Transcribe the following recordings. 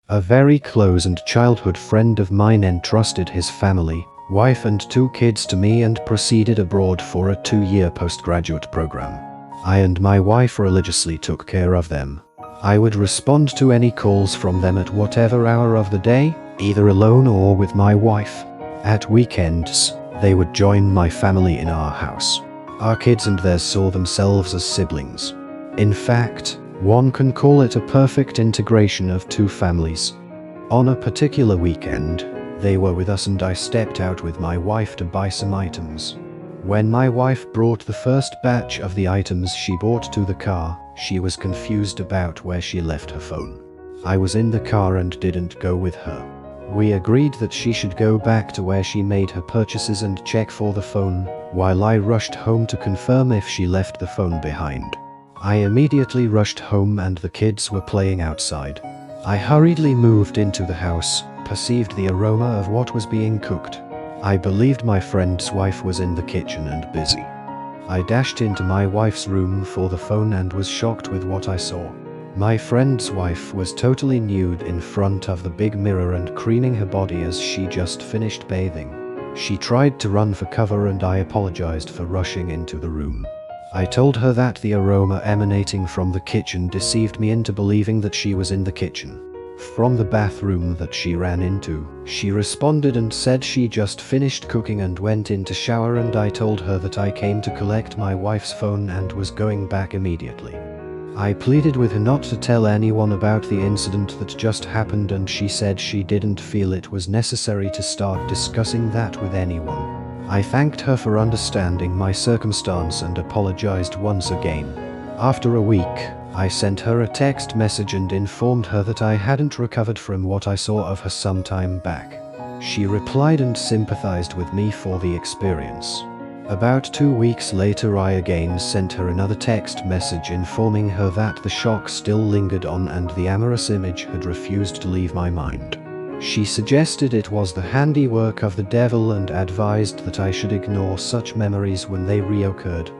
A very close and childhood friend of mine entrusted his family, wife and 2 kids to me and proceeded abroad for a 2-year postgraduate program. I and my wife religiously took care of them. I would respond to any calls from them at whatever hour of the day, either alone or with my wife. At weekends, they would join my family in our house. Our kids and theirs saw themselves as siblings. In fact, one can call it a perfect integration of 2 families. On a particular weekend, they were with us and I stepped out with my wife to buy some items. When my wife brought the first batch of the items she bought to the car, she was confused about where she left her phone. I was in the car and didn't go with her. We agreed that she should go back to where she made her purchases and check for the phone, while I rushed home to confirm if she left the phone behind. I immediately rushed home and the kids were playing outside. I hurriedly moved into the house, perceived the aroma of what was being cooked. I believed my friend's wife was in the kitchen and busy. I dashed into my wife's room for the phone and was shocked with what I saw. My friend's wife was totally nude in front of the big mirror and cleaning her body as she just finished bathing. She tried to run for cover and I apologized for rushing into the room. I told her that the aroma emanating from the kitchen deceived me into believing that she was in the kitchen. From the bathroom that she ran into, she responded and said she just finished cooking and went in to shower, and I told her that I came to collect my wife's phone and was going back immediately. I pleaded with her not to tell anyone about the incident that just happened, and she said she didn't feel it was necessary to start discussing that with anyone. I thanked her for understanding my circumstance and apologized once again. After a week, I sent her a text message and informed her that I hadn't recovered from what I saw of her some time back. She replied and sympathized with me for the experience. About 2 weeks later, I again sent her another text message informing her that the shock still lingered on and the amorous image had refused to leave my mind. She suggested it was the handiwork of the devil and advised that I should ignore such memories when they reoccurred.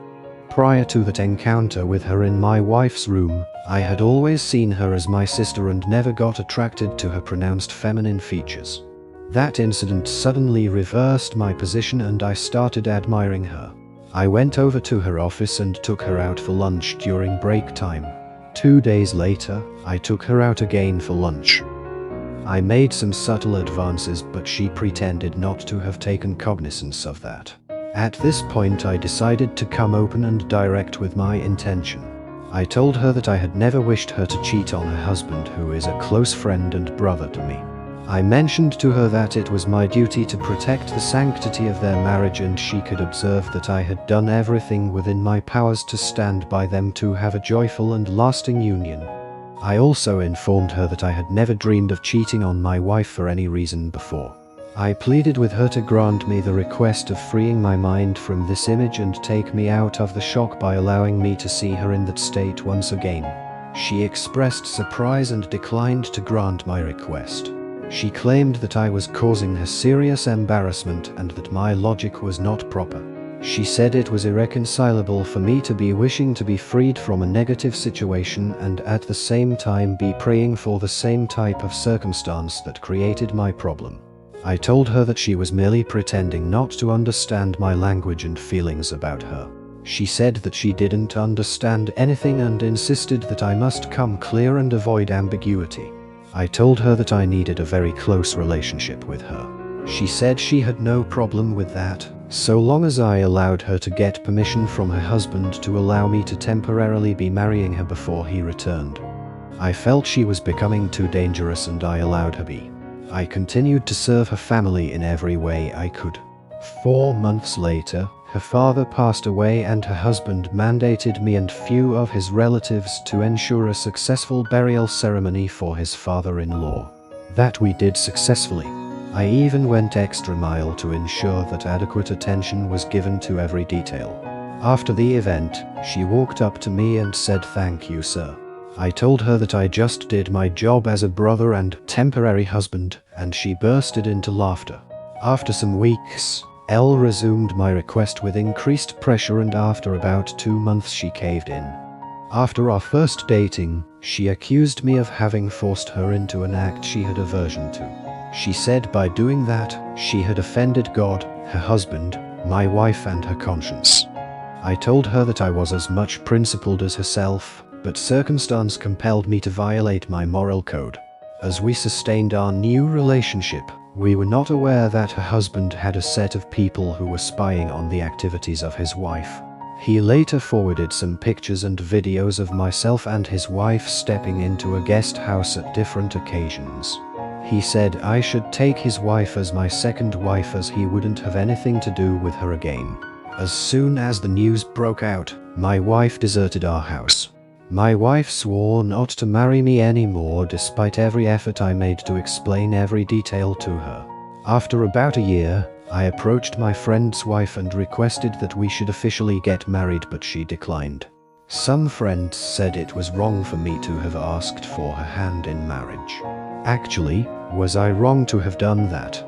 Prior to that encounter with her in my wife's room, I had always seen her as my sister and never got attracted to her pronounced feminine features. That incident suddenly reversed my position and I started admiring her. I went over to her office and took her out for lunch during break time. 2 days later, I took her out again for lunch. I made some subtle advances, but she pretended not to have taken cognizance of that. At this point, I decided to come open and direct with my intention. I told her that I had never wished her to cheat on her husband, who is a close friend and brother to me. I mentioned to her that it was my duty to protect the sanctity of their marriage, and she could observe that I had done everything within my powers to stand by them to have a joyful and lasting union. I also informed her that I had never dreamed of cheating on my wife for any reason before. I pleaded with her to grant me the request of freeing my mind from this image and take me out of the shock by allowing me to see her in that state once again. She expressed surprise and declined to grant my request. She claimed that I was causing her serious embarrassment and that my logic was not proper. She said it was irreconcilable for me to be wishing to be freed from a negative situation and at the same time be praying for the same type of circumstance that created my problem. I told her that she was merely pretending not to understand my language and feelings about her. She said that she didn't understand anything and insisted that I must come clear and avoid ambiguity. I told her that I needed a very close relationship with her. She said she had no problem with that, so long as I allowed her to get permission from her husband to allow me to temporarily be marrying her before he returned. I felt she was becoming too dangerous and I allowed her be. I continued to serve her family in every way I could. 4 months later, her father passed away and her husband mandated me and few of his relatives to ensure a successful burial ceremony for his father-in-law. That we did successfully. I even went extra mile to ensure that adequate attention was given to every detail. After the event, she walked up to me and said, "Thank you, sir." I told her that I just did my job as a brother and temporary husband, and she bursted into laughter. After some weeks, Elle resumed my request with increased pressure, and after about 2 months she caved in. After our first dating, she accused me of having forced her into an act she had aversion to. She said by doing that, she had offended God, her husband, my wife, and her conscience. I told her that I was as much principled as herself, but circumstance compelled me to violate my moral code. As we sustained our new relationship, we were not aware that her husband had a set of people who were spying on the activities of his wife. He later forwarded some pictures and videos of myself and his wife stepping into a guest house at different occasions. He said I should take his wife as my second wife as he wouldn't have anything to do with her again. As soon as the news broke out, my wife deserted our house. My wife swore not to marry me anymore despite every effort I made to explain every detail to her. After about a year, I approached my friend's wife and requested that we should officially get married, but she declined. Some friends said it was wrong for me to have asked for her hand in marriage. Actually, was I wrong to have done that?